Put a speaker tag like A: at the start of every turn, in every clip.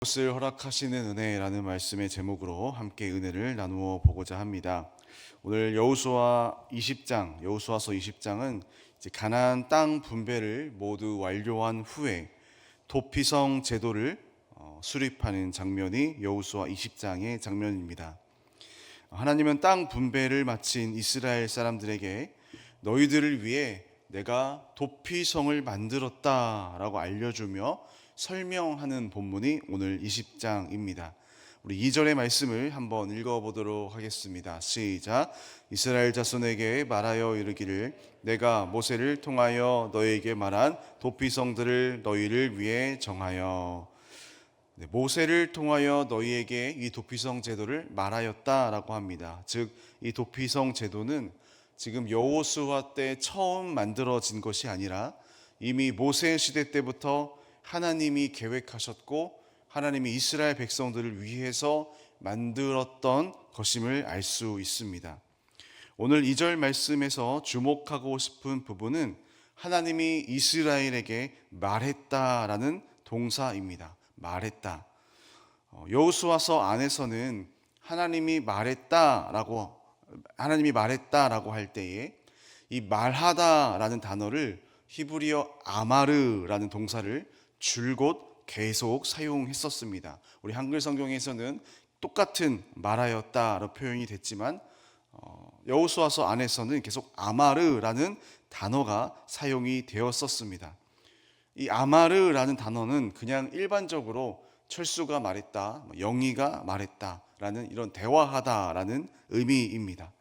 A: 것을 허락하시는 은혜라는 말씀의 제목으로 함께 은혜를 나누어 보고자 합니다. 오늘 여호수아서 20장은 이제 가나안 땅 분배를 모두 완료한 후에 도피성 제도를 수립하는 장면이 여호수아 20장의 장면입니다. 하나님은 땅 분배를 마친 이스라엘 사람들에게 너희들을 위해 내가 도피성을 만들었다라고 알려주며 설명하는 본문이 오늘 20장입니다. 우리 2절의 말씀을 한번 읽어보도록 하겠습니다. 시작. 이스라엘 자손에게 말하여 이르기를 내가 모세를 통하여 너희에게 말한 도피성들을 너희를 위해 정하여. 모세를 통하여 너희에게 이 도피성 제도를 말하였다라고 합니다. 즉 이 도피성 제도는 지금 여호수아 때 처음 만들어진 것이 아니라 이미 모세 시대 때부터 하나님이 계획하셨고 하나님이 이스라엘 백성들을 위해서 만들었던 것임을 알 수 있습니다. 오늘 2절 말씀에서 주목하고 싶은 부분은 하나님이 이스라엘에게 말했다라는 동사입니다. 말했다. 여호수아서 안에서는 하나님이 말했다라고 할 때에 이 말하다라는 단어를 히브리어 아마르라는 동사를 줄곧 계속 사용했었습니다. 우리 한글 성경에서는 똑같은 말하였다로 표현이 됐지만 여호수아서 안에서는 계속 아마르라는 단어가 사용이 되었었습니다. 이 아마르라는 단어는 그냥 일반적으로 철수가 말했다, 영희가 말했다라는 이런 대화하다라는 의미입니다.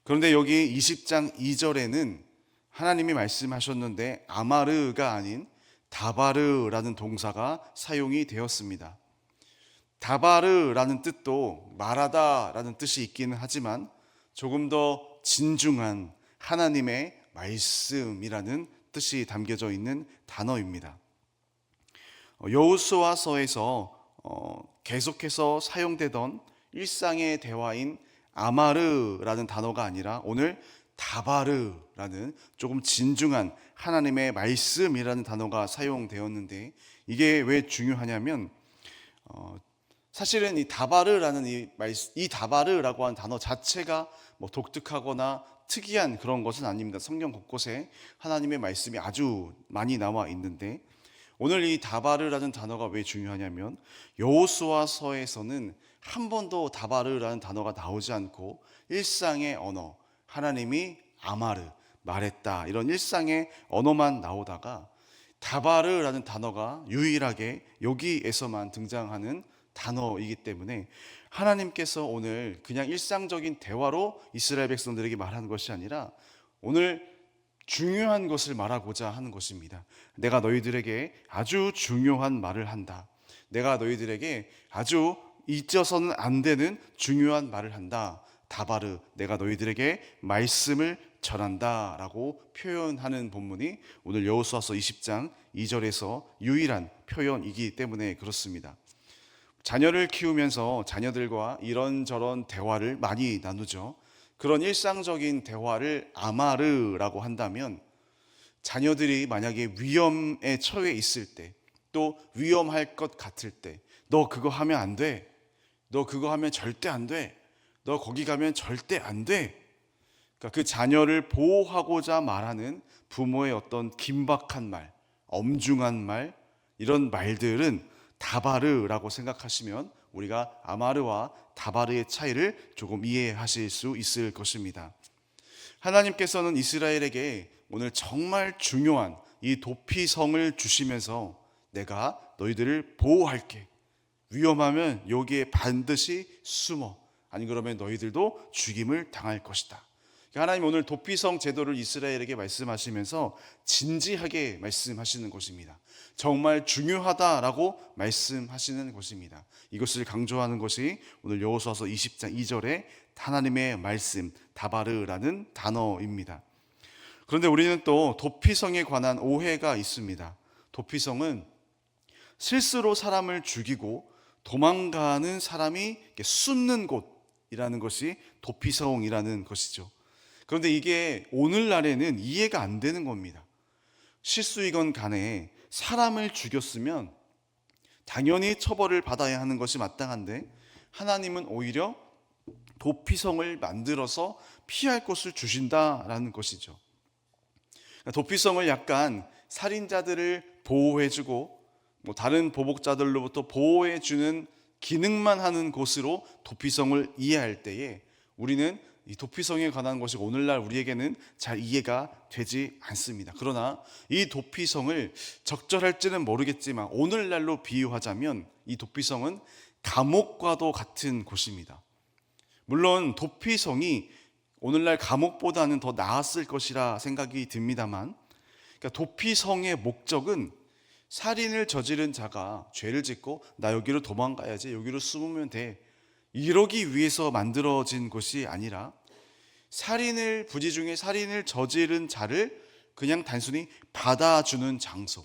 A: 그런데 여기 20장 2절에는 하나님이 말씀하셨는데 아마르가 아닌 다바르라는 동사가 사용이 되었습니다. 다바르라는 뜻도 말하다라는 뜻이 있기는 하지만 조금 더 진중한 하나님의 말씀이라는 뜻이 담겨져 있는 단어입니다. 여호수아서에서 계속해서 사용되던 일상의 대화인 아마르라는 단어가 아니라 오늘 다바르라는 조금 진중한 하나님의 말씀이라는 단어가 사용되었는데 이게 왜 중요하냐면 사실은 이 다바르라고 하는 단어 자체가 뭐 독특하거나 특이한 그런 것은 아닙니다. 성경 곳곳에 하나님의 말씀이 아주 많이 나와 있는데 오늘 이 다바르라는 단어가 왜 중요하냐면 여호수아서에서는 한 번도 다바르라는 단어가 나오지 않고 일상의 언어, 하나님이 아마르, 말했다 이런 일상의 언어만 나오다가 다바르라는 단어가 유일하게 여기에서만 등장하는 단어이기 때문에 하나님께서 오늘 그냥 일상적인 대화로 이스라엘 백성들에게 말하는 것이 아니라 오늘 중요한 것을 말하고자 하는 것입니다. 내가 너희들에게 아주 중요한 말을 한다. 내가 너희들에게 아주 잊어서는 안 되는 중요한 말을 한다. 다바르, 내가 너희들에게 말씀을 전한다 라고 표현하는 본문이 오늘 여호수아서 20장 2절에서 유일한 표현이기 때문에 그렇습니다. 자녀를 키우면서 자녀들과 이런저런 대화를 많이 나누죠. 그런 일상적인 대화를 아마르라고 한다면 자녀들이 만약에 위험에 처해 있을 때 또 위험할 것 같을 때 너 그거 하면 안 돼. 너 그거 하면 절대 안 돼. 너 거기 가면 절대 안 돼. 그러니까 그 자녀를 보호하고자 말하는 부모의 어떤 긴박한 말, 엄중한 말 이런 말들은 다바르라고 생각하시면 우리가 아마르와 다바르의 차이를 조금 이해하실 수 있을 것입니다. 하나님께서는 이스라엘에게 오늘 정말 중요한 이 도피성을 주시면서 내가 너희들을 보호할게. 위험하면 여기에 반드시 숨어. 아니 그러면 너희들도 죽임을 당할 것이다. 하나님 오늘 도피성 제도를 이스라엘에게 말씀하시면서 진지하게 말씀하시는 것입니다. 정말 중요하다라고 말씀하시는 것입니다. 이것을 강조하는 것이 오늘 여호수아서 20장 2절에 하나님의 말씀 다바르라는 단어입니다. 그런데 우리는 또 도피성에 관한 오해가 있습니다. 도피성은 실수로 사람을 죽이고 도망가는 사람이 숨는 곳이라는 것이 도피성이라는 것이죠. 그런데 이게 오늘날에는 이해가 안 되는 겁니다. 실수이건 간에 사람을 죽였으면 당연히 처벌을 받아야 하는 것이 마땅한데 하나님은 오히려 도피성을 만들어서 피할 곳을 주신다라는 것이죠. 도피성을 약간 살인자들을 보호해주고 다른 보복자들로부터 보호해주는 기능만 하는 곳으로 도피성을 이해할 때에 우리는 이 도피성에 관한 것이 오늘날 우리에게는 잘 이해가 되지 않습니다. 그러나 이 도피성을 적절할지는 모르겠지만 오늘날로 비유하자면 이 도피성은 감옥과도 같은 곳입니다. 물론 도피성이 오늘날 감옥보다는 더 나았을 것이라 생각이 듭니다만, 그러니까 도피성의 목적은 살인을 저지른 자가 죄를 짓고 나 여기로 도망가야지, 여기로 숨으면 돼, 이러기 위해서 만들어진 곳이 아니라 부지 중에 살인을 저지른 자를 그냥 단순히 받아주는 장소,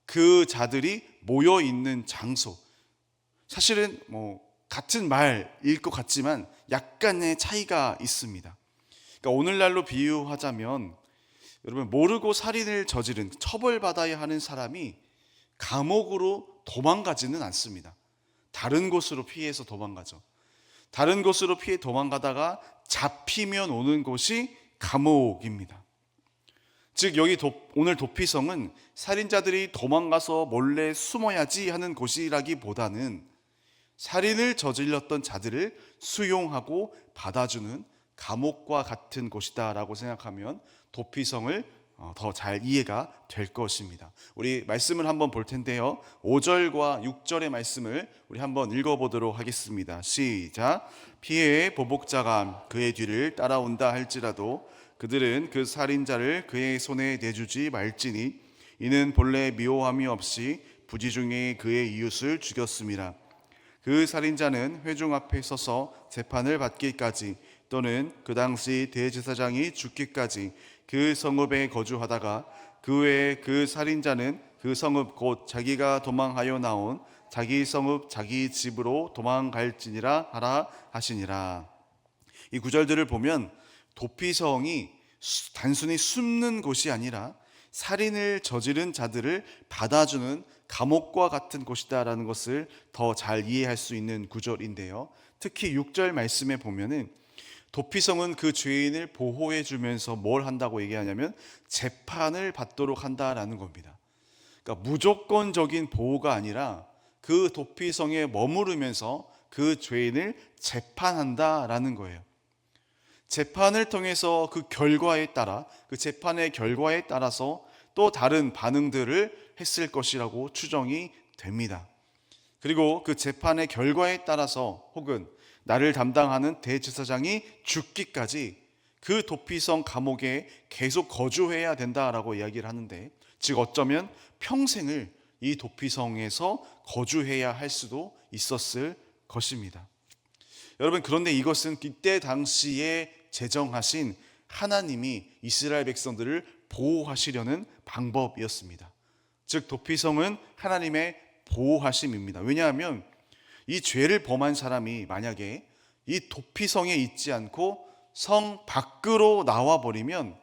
A: 그 자들이 모여 있는 장소. 사실은 같은 말일 것 같지만 약간의 차이가 있습니다. 그러니까 오늘날로 비유하자면 여러분, 모르고 살인을 저지른 처벌받아야 하는 사람이 감옥으로 도망가지는 않습니다. 다른 곳으로 피해서 도망가죠. 다른 곳으로 피해 도망가다가 잡히면 오는 곳이 감옥입니다. 즉 여기 오늘 도피성은 살인자들이 도망가서 몰래 숨어야지 하는 곳이라기보다는 살인을 저질렀던 자들을 수용하고 받아주는 감옥과 같은 곳이다라고 생각하면 도피성을 더 잘 이해가 될 것입니다. 우리 말씀을 한번 볼 텐데요. 5절과 6절의 말씀을 우리 한번 읽어보도록 하겠습니다. 시작. 피해의 보복자가 그의 뒤를 따라온다 할지라도 그들은 그 살인자를 그의 손에 내주지 말지니 이는 본래 미워함이 없이 부지중에 그의 이웃을 죽였음이라. 그 살인자는 회중 앞에 서서 재판을 받기까지 또는 그 당시 대제사장이 죽기까지 그 성읍에 거주하다가 그 외에 그 살인자는 그 성읍 곧 자기가 도망하여 나온 자기 성읍 자기 집으로 도망갈지니라 하라 하시니라. 이 구절들을 보면 도피성이 단순히 숨는 곳이 아니라 살인을 저지른 자들을 받아주는 감옥과 같은 곳이다라는 것을 더 잘 이해할 수 있는 구절인데요. 특히 6절 말씀에 보면은 도피성은 그 죄인을 보호해 주면서 뭘 한다고 얘기하냐면 재판을 받도록 한다라는 겁니다. 그러니까 무조건적인 보호가 아니라 그 도피성에 머무르면서 그 죄인을 재판한다라는 거예요. 재판을 통해서 그 결과에 따라, 그 재판의 결과에 따라서 또 다른 반응들을 했을 것이라고 추정이 됩니다. 그리고 그 재판의 결과에 따라서 혹은 나를 담당하는 대제사장이 죽기까지 그 도피성 감옥에 계속 거주해야 된다라고 이야기를 하는데, 즉 어쩌면 평생을 이 도피성에서 거주해야 할 수도 있었을 것입니다. 여러분, 그런데 이것은 그때 당시에 제정하신 하나님이 이스라엘 백성들을 보호하시려는 방법이었습니다. 즉 도피성은 하나님의 보호하심입니다. 왜냐하면 이 죄를 범한 사람이 만약에 이 도피성에 있지 않고 성 밖으로 나와버리면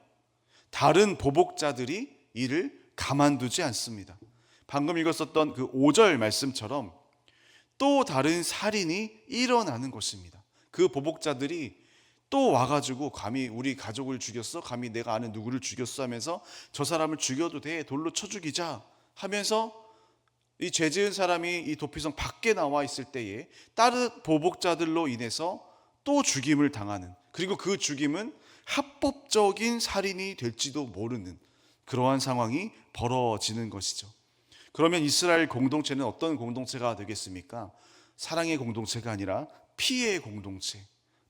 A: 다른 보복자들이 이를 가만두지 않습니다. 방금 읽었었던 그 5절 말씀처럼 또 다른 살인이 일어나는 것입니다. 그 보복자들이 또 와가지고 감히 우리 가족을 죽였어? 감히 내가 아는 누구를 죽였어? 하면서 저 사람을 죽여도 돼, 돌로 쳐 죽이자 하면서 이 죄 지은 사람이 이 도피성 밖에 나와 있을 때에 다른 보복자들로 인해서 또 죽임을 당하는, 그리고 그 죽임은 합법적인 살인이 될지도 모르는 그러한 상황이 벌어지는 것이죠. 그러면 이스라엘 공동체는 어떤 공동체가 되겠습니까? 사랑의 공동체가 아니라 피해의 공동체,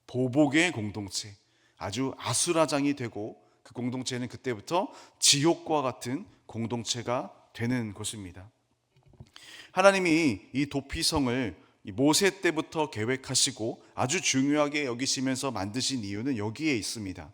A: 보복의 공동체, 아주 아수라장이 되고 그 공동체는 그때부터 지옥과 같은 공동체가 되는 것입니다. 하나님이 이 도피성을 모세 때부터 계획하시고 아주 중요하게 여기시면서 만드신 이유는 여기에 있습니다.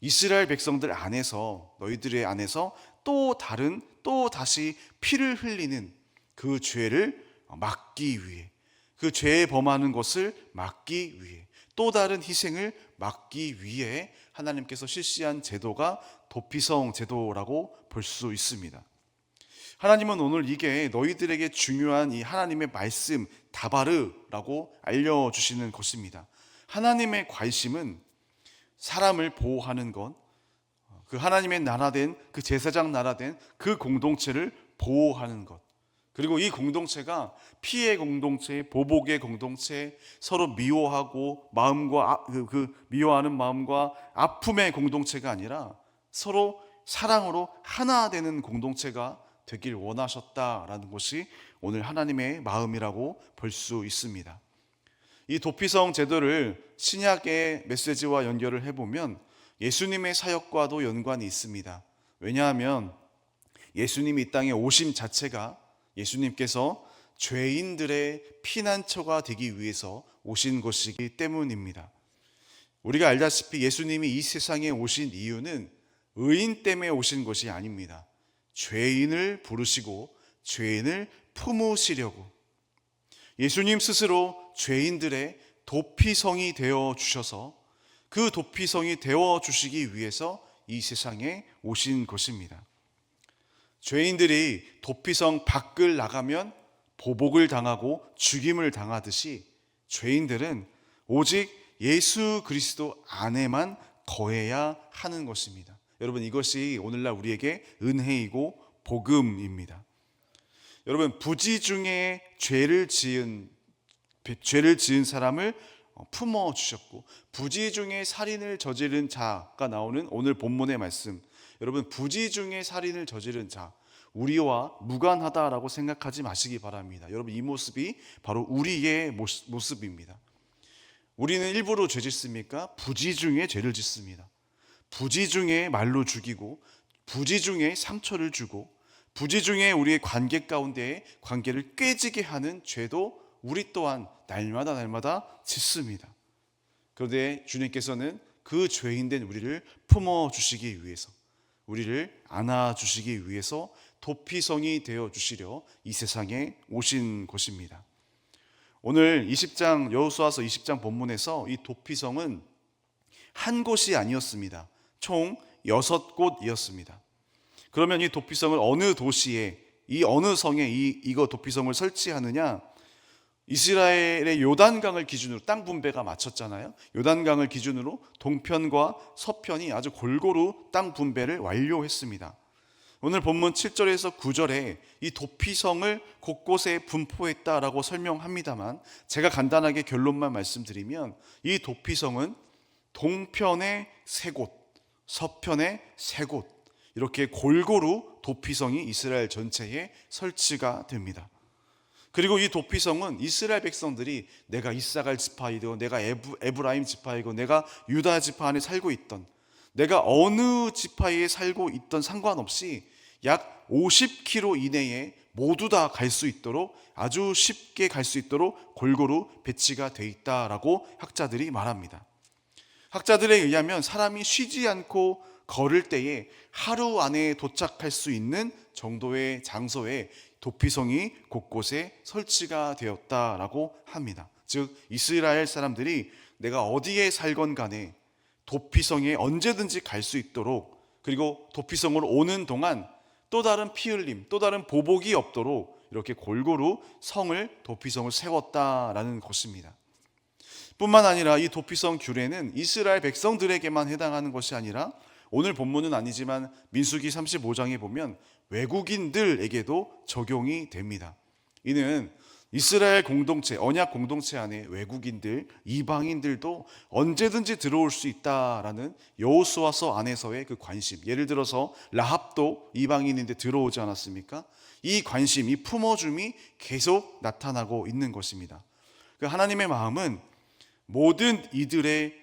A: 이스라엘 백성들 안에서, 너희들의 안에서 또 다시 피를 흘리는 그 죄를 막기 위해, 그 죄에 범하는 것을 막기 위해, 또 다른 희생을 막기 위해 하나님께서 실시한 제도가 도피성 제도라고 볼 수 있습니다. 하나님은 오늘 이게 너희들에게 중요한 이 하나님의 말씀 다바르라고 알려주시는 것입니다. 하나님의 관심은 사람을 보호하는 것, 그 하나님의 나라된 그 제사장 나라된 그 공동체를 보호하는 것, 그리고 이 공동체가 피해 공동체, 보복의 공동체, 서로 미워하고 마음과 미워하는 마음과 아픔의 공동체가 아니라 서로 사랑으로 하나 되는 공동체가 되길 원하셨다라는 것이 오늘 하나님의 마음이라고 볼 수 있습니다. 이 도피성 제도를 신약의 메시지와 연결을 해보면 예수님의 사역과도 연관이 있습니다. 왜냐하면 예수님이 이 땅에 오심 자체가 예수님께서 죄인들의 피난처가 되기 위해서 오신 것이기 때문입니다. 우리가 알다시피 예수님이 이 세상에 오신 이유는 의인 때문에 오신 것이 아닙니다. 죄인을 부르시고 죄인을 품으시려고, 예수님 스스로 죄인들의 도피성이 되어 주셔서 그 도피성이 되어 주시기 위해서 이 세상에 오신 것입니다. 죄인들이 도피성 밖을 나가면 보복을 당하고 죽임을 당하듯이 죄인들은 오직 예수 그리스도 안에만 거해야 하는 것입니다. 여러분, 이것이 오늘날 우리에게 은혜이고 복음입니다. 여러분, 부지 중에 죄를 지은 사람을 품어 주셨고, 부지 중에 살인을 저지른 자가 나오는 오늘 본문의 말씀, 여러분, 부지 중에 살인을 저지른 자, 우리와 무관하다라고 생각하지 마시기 바랍니다. 여러분, 이 모습이 바로 우리의 모습입니다. 우리는 일부러 죄 짓습니까? 부지 중에 죄를 짓습니다. 부지 중에 말로 죽이고, 부지 중에 상처를 주고, 부지 중에 우리의 관계 가운데에 관계를 깨지게 하는 죄도 우리 또한 날마다 짓습니다. 그런데 주님께서는 그 죄인된 우리를 품어주시기 위해서, 우리를 안아주시기 위해서 도피성이 되어주시려 이 세상에 오신 것입니다. 오늘 20장 여호수아서 20장 본문에서 이 도피성은 한 곳이 아니었습니다. 총 6곳이었습니다. 그러면 이 도피성을 어느 도시에, 이 어느 성에 이거 도피성을 설치하느냐? 이스라엘의 요단강을 기준으로 땅 분배가 맞췄잖아요. 요단강을 기준으로 동편과 서편이 아주 골고루 땅 분배를 완료했습니다. 오늘 본문 7절에서 9절에 이 도피성을 곳곳에 분포했다라고 설명합니다만, 제가 간단하게 결론만 말씀드리면 이 도피성은 동편의 3곳, 서편의 3곳, 이렇게 골고루 도피성이 이스라엘 전체에 설치가 됩니다. 그리고 이 도피성은 이스라엘 백성들이 내가 이사갈 지파이고, 내가 에브라임 지파이고, 내가 유다 지파 안에 살고 있던, 내가 어느 지파에 살고 있던 상관없이 약 50km 이내에 모두 다 갈 수 있도록, 아주 쉽게 갈 수 있도록 골고루 배치가 돼 있다라고 학자들이 말합니다. 학자들에 의하면 사람이 쉬지 않고 걸을 때에 하루 안에 도착할 수 있는 정도의 장소에 도피성이 곳곳에 설치가 되었다라고 합니다. 즉, 이스라엘 사람들이 내가 어디에 살건 간에 도피성에 언제든지 갈 수 있도록, 그리고 도피성으로 오는 동안 또 다른 피 흘림, 또 다른 보복이 없도록 이렇게 골고루 도피성을 세웠다라는 것입니다. 뿐만 아니라 이 도피성 규례는 이스라엘 백성들에게만 해당하는 것이 아니라, 오늘 본문은 아니지만 민수기 35장에 보면 외국인들에게도 적용이 됩니다. 이는 이스라엘 공동체, 언약 공동체 안에 외국인들, 이방인들도 언제든지 들어올 수 있다라는 여호수아서 안에서의 그 관심, 예를 들어서 라합도 이방인인데 들어오지 않았습니까? 이 관심, 이 품어줌이 계속 나타나고 있는 것입니다. 그 하나님의 마음은 모든 이들이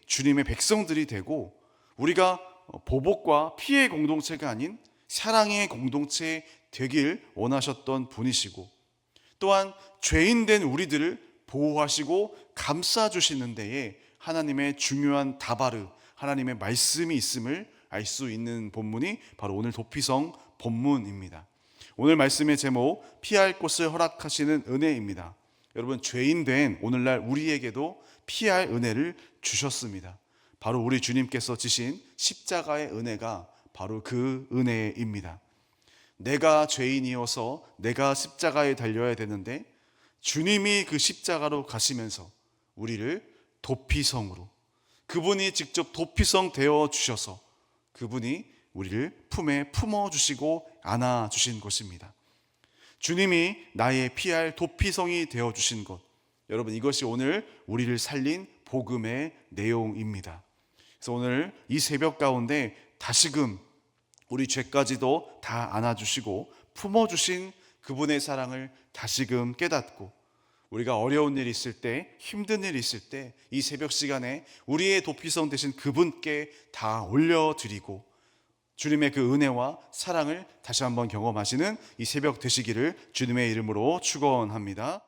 A: 주님의 백성들이 되고, 우리가 보복과 피해 공동체가 아닌 사랑의 공동체 되길 원하셨던 분이시고, 또한 죄인된 우리들을 보호하시고 감싸주시는 데에 하나님의 중요한 다바르, 하나님의 말씀이 있음을 알 수 있는 본문이 바로 오늘 도피성 본문입니다. 오늘 말씀의 제목, 피할 곳을 허락하시는 은혜입니다. 여러분, 죄인된 오늘날 우리에게도 피할 은혜를 주셨습니다. 바로 우리 주님께서 지신 십자가의 은혜가 바로 그 은혜입니다. 내가 죄인이어서 내가 십자가에 달려야 되는데 주님이 그 십자가로 가시면서 우리를 도피성으로, 그분이 직접 도피성 되어 주셔서 그분이 우리를 품에 품어주시고 안아주신 것입니다. 주님이 나의 피할 도피성이 되어 주신 것, 여러분, 이것이 오늘 우리를 살린 복음의 내용입니다. 그래서 오늘 이 새벽 가운데 다시금 우리 죄까지도 다 안아주시고 품어주신 그분의 사랑을 다시금 깨닫고, 우리가 어려운 일 있을 때, 힘든 일 있을 때 이 새벽 시간에 우리의 도피성 되신 그분께 다 올려드리고 주님의 그 은혜와 사랑을 다시 한번 경험하시는 이 새벽 되시기를 주님의 이름으로 축원합니다.